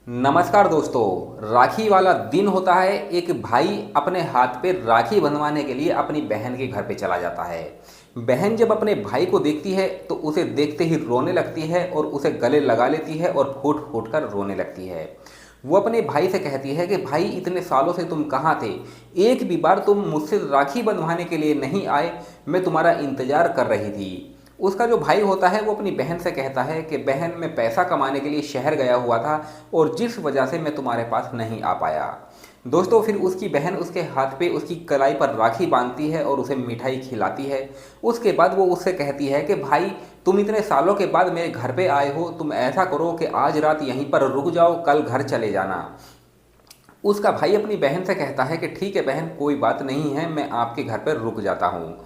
नमस्कार दोस्तों। राखी वाला दिन होता है। एक भाई अपने हाथ पे राखी बंधवाने के लिए अपनी बहन के घर पे चला जाता है। बहन जब अपने भाई को देखती है तो उसे देखते ही रोने लगती है और उसे गले लगा लेती है और फूट फूट कर रोने लगती है। वो अपने भाई से कहती है कि भाई, इतने सालों से तुम कहाँ थे? एक भी बार तुम मुझसे राखी बंधवाने के लिए नहीं आए। मैं तुम्हारा इंतजार कर रही थी। उसका जो भाई होता है वो अपनी बहन से कहता है कि बहन, मैं पैसा कमाने के लिए शहर गया हुआ था और जिस वजह से मैं तुम्हारे पास नहीं आ पाया। दोस्तों, फिर उसकी बहन उसके हाथ पे उसकी कलाई पर राखी बांधती है और उसे मिठाई खिलाती है। उसके बाद वो उससे कहती है कि भाई, तुम इतने सालों के बाद मेरे घर पे आए हो, तुम ऐसा करो कि आज रात यहीं पर रुक जाओ, कल घर चले जाना। उसका भाई अपनी बहन से कहता है कि ठीक है बहन, कोई बात नहीं है, मैं आपके घर पर रुक जाता हूँ।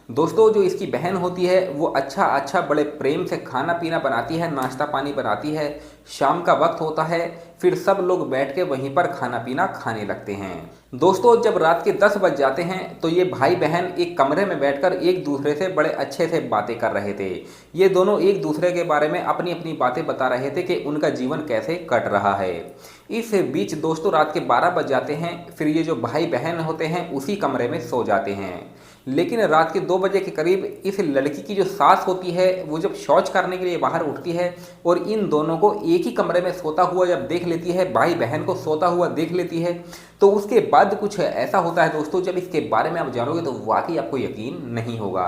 दोस्तों, जो इसकी बहन होती है वो अच्छा अच्छा बड़े प्रेम से खाना पीना बनाती है, नाश्ता पानी बनाती है। शाम का वक्त होता है, फिर सब लोग बैठ के वहीं पर खाना पीना खाने लगते हैं। दोस्तों, जब रात के 10 बज जाते हैं तो ये भाई बहन एक कमरे में बैठकर एक दूसरे से बड़े अच्छे से बातें कर रहे थे। ये दोनों एक दूसरे के बारे में अपनी अपनी बातें बता रहे थे कि उनका जीवन कैसे कट रहा है। इस बीच दोस्तों रात के 12 बज जाते हैं। फिर ये जो भाई बहन होते हैं उसी कमरे में सो जाते हैं। लेकिन रात के 2 बजे के करीब इस लड़की की जो सास होती है वो जब शौच करने के लिए बाहर उठती है और इन दोनों को एक ही कमरे में सोता हुआ जब देख लेती है, भाई बहन को सोता हुआ देख लेती है, तो उसके बाद कुछ ऐसा होता है दोस्तों, जब इसके बारे में आप जानोगे तो वाकई आपको यकीन नहीं होगा।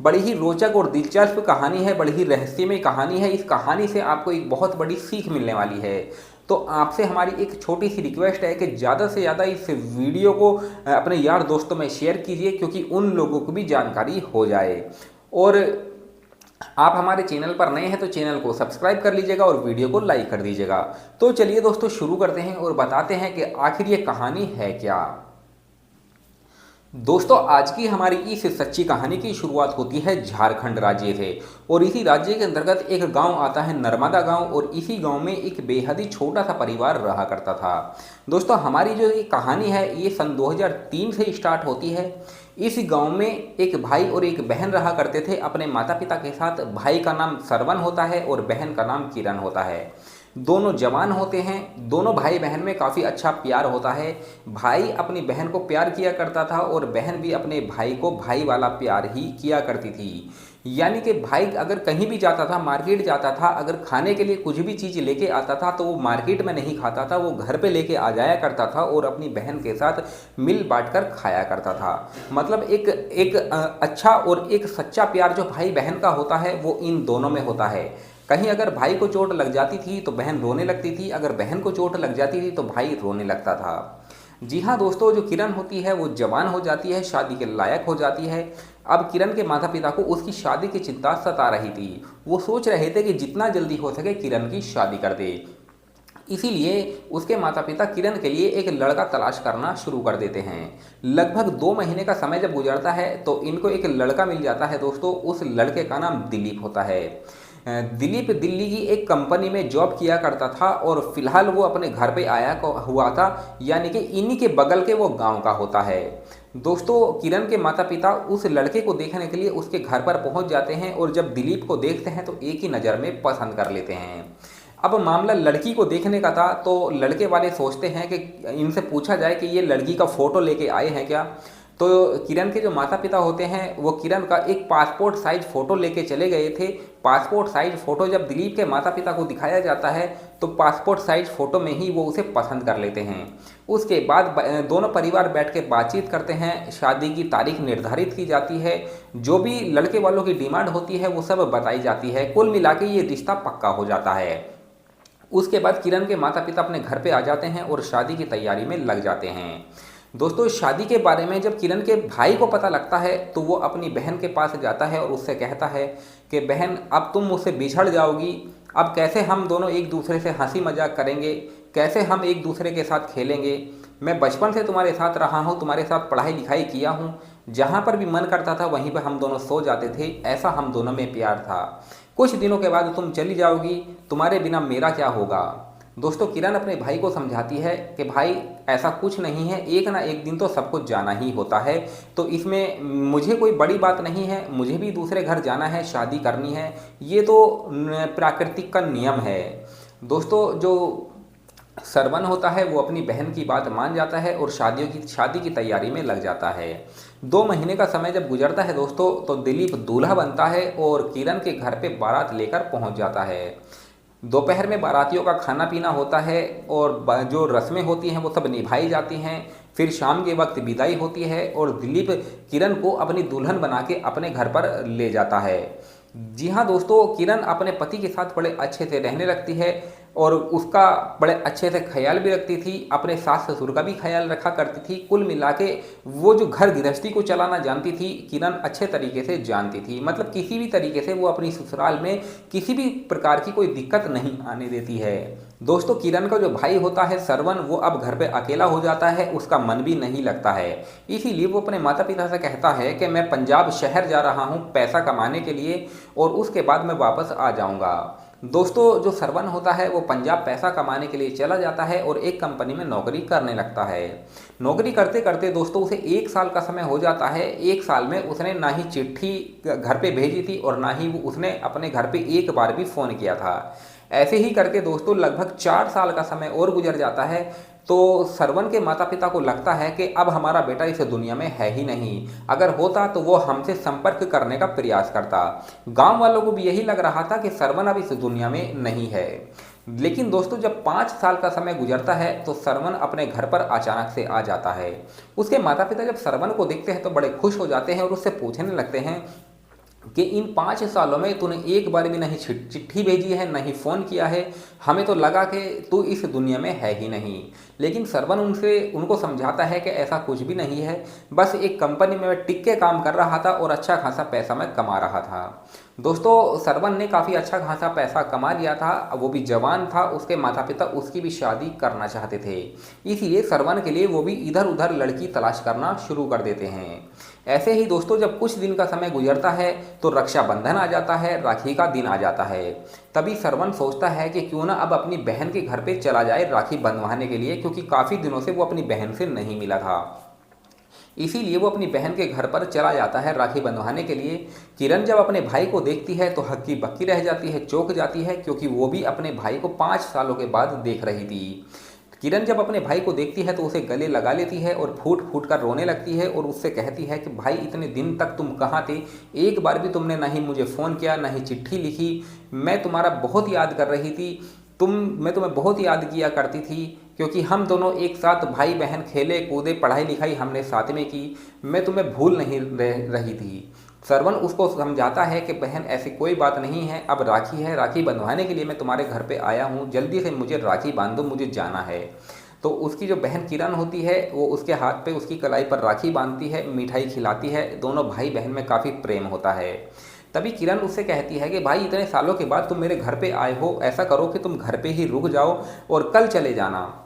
बड़ी ही रोचक और दिलचस्प कहानी है, बड़ी ही रहस्यमय कहानी है। इस कहानी से आपको एक बहुत बड़ी सीख मिलने वाली है। तो आपसे हमारी एक छोटी सी रिक्वेस्ट है कि ज़्यादा से ज़्यादा इस वीडियो को अपने यार दोस्तों में शेयर कीजिए, क्योंकि उन लोगों को भी जानकारी हो जाए। और आप हमारे चैनल पर नए हैं तो चैनल को सब्सक्राइब कर लीजिएगा और वीडियो को लाइक कर दीजिएगा। तो चलिए दोस्तों, शुरू करते हैं और बताते हैं कि आखिर ये कहानी है क्या। दोस्तों, आज की हमारी इस सच्ची कहानी की शुरुआत होती है झारखंड राज्य से। और इसी राज्य के अंतर्गत एक गांव आता है, नर्मदा गांव। और इसी गांव में एक बेहद ही छोटा सा परिवार रहा करता था। दोस्तों, हमारी जो ये कहानी है ये सन 2003 से स्टार्ट होती है। इस गांव में एक भाई और एक बहन रहा करते थे अपने माता पिता के साथ। भाई का नाम सरवन होता है और बहन का नाम किरण होता है। दोनों जवान होते हैं। दोनों भाई बहन में काफ़ी अच्छा प्यार होता है। भाई अपनी बहन को प्यार किया करता था और बहन भी अपने भाई को भाई वाला प्यार ही किया करती थी। यानी कि भाई अगर कहीं भी जाता था, मार्केट जाता था, अगर खाने के लिए कुछ भी चीज़ लेके आता था तो वो मार्केट में नहीं खाता था, वो घर पे लेके आ जाया करता था और अपनी बहन के साथ मिल बांट कर खाया करता था। मतलब एक एक अच्छा और एक सच्चा प्यार जो भाई बहन का होता है वो इन दोनों में होता है। कहीं अगर भाई को चोट लग जाती थी तो बहन रोने लगती थी, अगर बहन को चोट लग जाती थी तो भाई रोने लगता था। जी हाँ दोस्तों, जो किरण होती है वो जवान हो जाती है, शादी के लायक हो जाती है। अब किरण के माता पिता को उसकी शादी की चिंता सता रही थी। वो सोच रहे थे कि जितना जल्दी हो सके किरण की शादी कर दे। इसीलिए उसके माता पिता किरण के लिए एक लड़का तलाश करना शुरू कर देते हैं। लगभग 2 महीने का समय जब गुजरता है तो इनको एक लड़का मिल जाता है। दोस्तों, उस लड़के का नाम दिलीप होता है। दिलीप दिल्ली की एक कंपनी में जॉब किया करता था और फिलहाल वो अपने घर पे आया हुआ था, यानी कि इन्हीं के बगल के वो गांव का होता है। दोस्तों, किरण के माता पिता उस लड़के को देखने के लिए उसके घर पर पहुंच जाते हैं और जब दिलीप को देखते हैं तो एक ही नज़र में पसंद कर लेते हैं। अब मामला लड़की को देखने का था तो लड़के वाले सोचते हैं कि इनसे पूछा जाए कि ये लड़की का फ़ोटो लेके आए हैं क्या। तो किरण के जो माता पिता होते हैं वो किरण का एक पासपोर्ट साइज फ़ोटो लेके चले गए थे। पासपोर्ट साइज फ़ोटो जब दिलीप के माता पिता को दिखाया जाता है तो पासपोर्ट साइज फ़ोटो में ही वो उसे पसंद कर लेते हैं। उसके बाद दोनों परिवार बैठ के बातचीत करते हैं, शादी की तारीख निर्धारित की जाती है, जो भी लड़के वालों की डिमांड होती है वो सब बताई जाती है। कुल मिला के ये रिश्ता पक्का हो जाता है। उसके बाद किरण के माता पिता अपने घर पे आ जाते हैं और शादी की तैयारी में लग जाते हैं। दोस्तों, शादी के बारे में जब किरण के भाई को पता लगता है तो वो अपनी बहन के पास जाता है और उससे कहता है कि बहन, अब तुम मुझसे बिछड़ जाओगी, अब कैसे हम दोनों एक दूसरे से हंसी मजाक करेंगे, कैसे हम एक दूसरे के साथ खेलेंगे। मैं बचपन से तुम्हारे साथ रहा हूँ, तुम्हारे साथ पढ़ाई लिखाई किया हूँ, जहाँ पर भी मन करता था वहीं पर हम दोनों सो जाते थे, ऐसा हम दोनों में प्यार था। कुछ दिनों के बाद तुम चली जाओगी, तुम्हारे बिना मेरा क्या होगा। दोस्तों, किरण अपने भाई को समझाती है कि भाई ऐसा कुछ नहीं है, एक ना एक दिन तो सब कुछ जाना ही होता है, तो इसमें मुझे कोई बड़ी बात नहीं है, मुझे भी दूसरे घर जाना है, शादी करनी है, ये तो प्राकृतिक का नियम है। दोस्तों, जो सरवन होता है वो अपनी बहन की बात मान जाता है और शादी की तैयारी में लग जाता है। 2 महीने का समय जब गुजरता है दोस्तों, तो दिलीप दूल्हा बनता है और किरण के घर पे बारात लेकर पहुंच जाता है। दोपहर में बारातियों का खाना पीना होता है और जो रस्में होती हैं वो सब निभाई जाती हैं। फिर शाम के वक्त विदाई होती है और दिलीप किरण को अपनी दुल्हन बना के अपने घर पर ले जाता है। जी हाँ दोस्तों, किरण अपने पति के साथ बड़े अच्छे से रहने लगती है और उसका बड़े अच्छे से ख्याल भी रखती थी, अपने सास ससुर का भी ख्याल रखा करती थी। कुल मिला के वो जो घर गृहस्थी को चलाना जानती थी, किरण अच्छे तरीके से जानती थी। मतलब किसी भी तरीके से वो अपनी ससुराल में किसी भी प्रकार की कोई दिक्कत नहीं आने देती है। दोस्तों, किरण का जो भाई होता है सरवन, वो अब घर पे अकेला हो जाता है, उसका मन भी नहीं लगता है। इसीलिए वो अपने माता पिता से कहता है कि मैं पंजाब शहर जा रहा हूँ पैसा कमाने के लिए और उसके बाद मैं वापस आ जाऊँगा। दोस्तों, जो सरवन होता है वो पंजाब पैसा कमाने के लिए चला जाता है और एक कंपनी में नौकरी करने लगता है। नौकरी करते करते दोस्तों उसे 1 साल का समय हो जाता है। 1 साल में उसने ना ही चिट्ठी घर पे भेजी थी और ना ही उसने अपने घर पे एक बार भी फ़ोन किया था। ऐसे ही करके दोस्तों लगभग 4 साल का समय और गुजर जाता है। तो सरवन के माता पिता को लगता है कि अब हमारा बेटा इस दुनिया में है ही नहीं, अगर होता तो वो हमसे संपर्क करने का प्रयास करता। गांव वालों को भी यही लग रहा था कि सरवन अब इस दुनिया में नहीं है। लेकिन दोस्तों जब 5 साल का समय गुजरता है तो सरवन अपने घर पर अचानक से आ जाता है। उसके माता पिता जब सरवन को देखते हैं तो बड़े खुश हो जाते हैं और उससे पूछने लगते हैं कि इन 5 सालों में तूने एक बार भी नहीं चिट्ठी भेजी है, नहीं फ़ोन किया है, हमें तो लगा कि तू इस दुनिया में है ही नहीं। लेकिन सरवन उनको समझाता है कि ऐसा कुछ भी नहीं है, बस एक कंपनी में मैं टिक के काम कर रहा था और अच्छा खासा पैसा मैं कमा रहा था। दोस्तों, सरवन ने काफ़ी अच्छा खासा पैसा कमा लिया था, वो भी जवान था, उसके माता पिता उसकी भी शादी करना चाहते थे। इसीलिए सरवन के लिए वो भी इधर उधर लड़की तलाश करना शुरू कर देते हैं। ऐसे ही दोस्तों जब कुछ दिन का समय गुजरता है तो रक्षाबंधन आ जाता है, राखी का दिन आ जाता है। तभी सरवन सोचता है कि क्यों ना अब अपनी बहन के घर पे चला जाए राखी बंधवाने के लिए, क्योंकि काफ़ी दिनों से वो अपनी बहन से नहीं मिला था। इसीलिए वो अपनी बहन के घर पर चला जाता है राखी बंधवाने के लिए। किरण जब अपने भाई को देखती है तो हक्की बक्की रह जाती है, चौंक जाती है, क्योंकि वो भी अपने भाई को 5 सालों के बाद देख रही थी। किरण जब अपने भाई को देखती है तो उसे गले लगा लेती है और फूट फूट कर रोने लगती है और उससे कहती है कि भाई इतने दिन तक तुम कहाँ थे, एक बार भी तुमने ना ही मुझे फ़ोन किया, ना ही चिट्ठी लिखी। मैं तुम्हारा बहुत याद कर रही थी, मैं तुम्हें बहुत याद किया करती थी, क्योंकि हम दोनों एक साथ भाई बहन खेले कूदे, पढ़ाई लिखाई हमने साथ में की, मैं तुम्हें भूल नहीं रही थी। सरवन उसको समझाता है कि बहन ऐसी कोई बात नहीं है, अब राखी है, राखी बंधवाने के लिए मैं तुम्हारे घर पे आया हूँ, जल्दी से मुझे राखी बांध दो, मुझे जाना है। तो उसकी जो बहन किरण होती है वो उसके हाथ पे उसकी कलाई पर राखी बांधती है, मिठाई खिलाती है, दोनों भाई बहन में काफ़ी प्रेम होता है। तभी किरण उससे कहती है कि भाई इतने सालों के बाद तुम मेरे घर पे आए हो, ऐसा करो कि तुम घर पे ही रुक जाओ और कल चले जाना।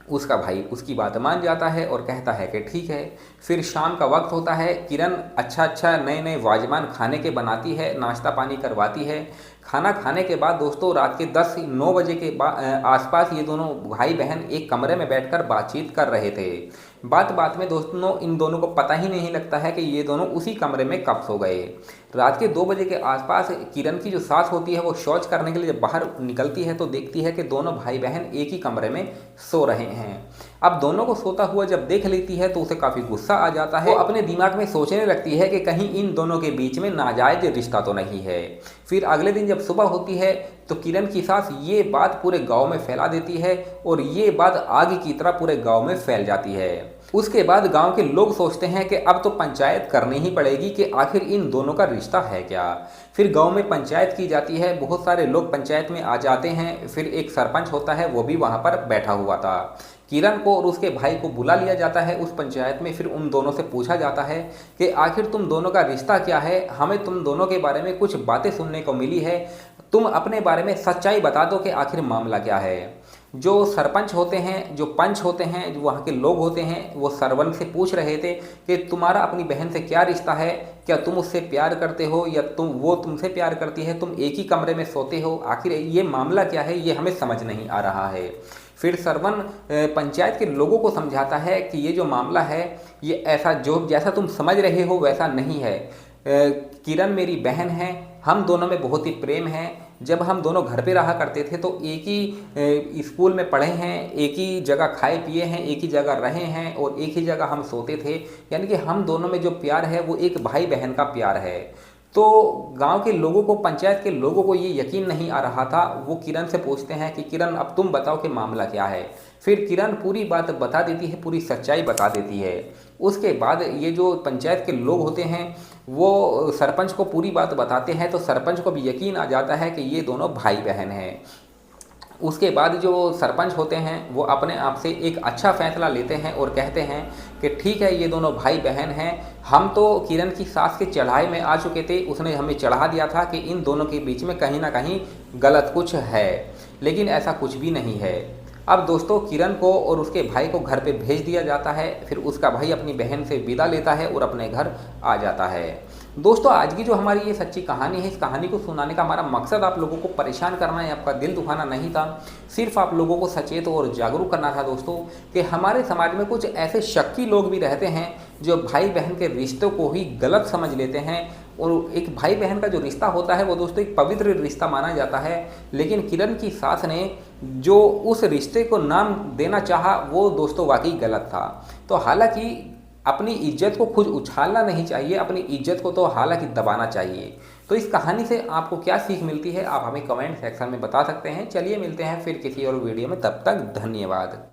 उसका भाई उसकी बात मान जाता है और कहता है कि ठीक है। फिर शाम का वक्त होता है, किरण अच्छा नए नए वाजमान खाने के बनाती है, नाश्ता पानी करवाती है। खाना खाने के बाद दोस्तों रात के 10-9 बजे के आसपास ये दोनों भाई बहन एक कमरे में बैठकर बातचीत कर रहे थे। बात में दोस्तों इन दोनों को पता ही नहीं लगता है कि ये दोनों उसी कमरे में कब सो गए। रात के 2 बजे के आसपास किरण की जो सास होती है वो शौच करने के लिए जब बाहर निकलती है तो देखती है कि दोनों भाई बहन एक ही कमरे में सो रहे हैं। अब दोनों को सोता हुआ जब देख लेती है तो उसे काफ़ी गुस्सा आ जाता है। वो अपने दिमाग में सोचने लगती है कि कहीं इन दोनों के बीच में नाजायज रिश्ता तो नहीं है। फिर अगले दिन जब सुबह होती है तो किरण की सास ये बात पूरे गांव में फैला देती है और ये बात आग की तरह पूरे गांव में फैल जाती है। उसके बाद गांव के लोग सोचते हैं कि अब तो पंचायत करनी ही पड़ेगी कि आखिर इन दोनों का रिश्ता है क्या। फिर गांव में पंचायत की जाती है, बहुत सारे लोग पंचायत में आ जाते हैं। फिर एक सरपंच होता है, वो भी वहाँ पर बैठा हुआ था। किरण को और उसके भाई को बुला लिया जाता है उस पंचायत में। फिर उन दोनों से पूछा जाता है कि आखिर तुम दोनों का रिश्ता क्या है, हमें तुम दोनों के बारे में कुछ बातें सुनने को मिली है, तुम अपने बारे में सच्चाई बता दो कि आखिर मामला क्या है। जो सरपंच होते हैं, जो पंच होते हैं, जो वहाँ के लोग होते हैं, वो सरवन से पूछ रहे थे कि तुम्हारा अपनी बहन से क्या रिश्ता है, क्या तुम उससे प्यार करते हो या वो तुमसे प्यार करती है, तुम एक ही कमरे में सोते हो, आखिर ये मामला क्या है, ये हमें समझ नहीं आ रहा है। फिर सरवन पंचायत के लोगों को समझाता है कि ये जो मामला है ये ऐसा जो जैसा तुम समझ रहे हो वैसा नहीं है। किरण मेरी बहन है, हम दोनों में बहुत ही प्रेम है, जब हम दोनों घर पे रहा करते थे तो एक ही स्कूल में पढ़े हैं, एक ही जगह खाए पिए हैं, एक ही जगह रहे हैं और एक ही जगह हम सोते थे। यानी कि हम दोनों में जो प्यार है वो एक भाई बहन का प्यार है। तो गांव के लोगों को, पंचायत के लोगों को ये यकीन नहीं आ रहा था। वो किरण से पूछते हैं कि किरण अब तुम बताओ कि मामला क्या है। फिर किरण पूरी बात बता देती है, पूरी सच्चाई बता देती है। उसके बाद ये जो पंचायत के लोग होते हैं वो सरपंच को पूरी बात बताते हैं, तो सरपंच को भी यकीन आ जाता है कि ये दोनों भाई बहन हैं। उसके बाद जो सरपंच होते हैं वो अपने आप से एक अच्छा फैसला लेते हैं और कहते हैं कि ठीक है, ये दोनों भाई बहन हैं। हम तो किरण की सास के चढ़ाई में आ चुके थे, उसने हमें चढ़ा दिया था कि इन दोनों के बीच में कहीं ना कहीं गलत कुछ है, लेकिन ऐसा कुछ भी नहीं है। अब दोस्तों किरण को और उसके भाई को घर पे भेज दिया जाता है। फिर उसका भाई अपनी बहन से विदा लेता है और अपने घर आ जाता है। दोस्तों आज की जो हमारी ये सच्ची कहानी है, इस कहानी को सुनाने का हमारा मकसद आप लोगों को परेशान करना या आपका दिल दुखाना नहीं था, सिर्फ आप लोगों को सचेत और जागरूक करना था दोस्तों कि हमारे समाज में कुछ ऐसे शक्की लोग भी रहते हैं जो भाई बहन के रिश्तों को ही गलत समझ लेते हैं। और एक भाई बहन का जो रिश्ता होता है वो दोस्तों एक पवित्र रिश्ता माना जाता है, लेकिन किरण की सास ने जो उस रिश्ते को नाम देना चाहा वो दोस्तों वाकई गलत था। तो हालांकि अपनी इज्जत को खुद उछालना नहीं चाहिए, अपनी इज्जत को तो हालांकि दबाना चाहिए। तो इस कहानी से आपको क्या सीख मिलती है आप हमें कमेंट सेक्शन में बता सकते हैं। चलिए मिलते हैं फिर किसी और वीडियो में, तब तक धन्यवाद।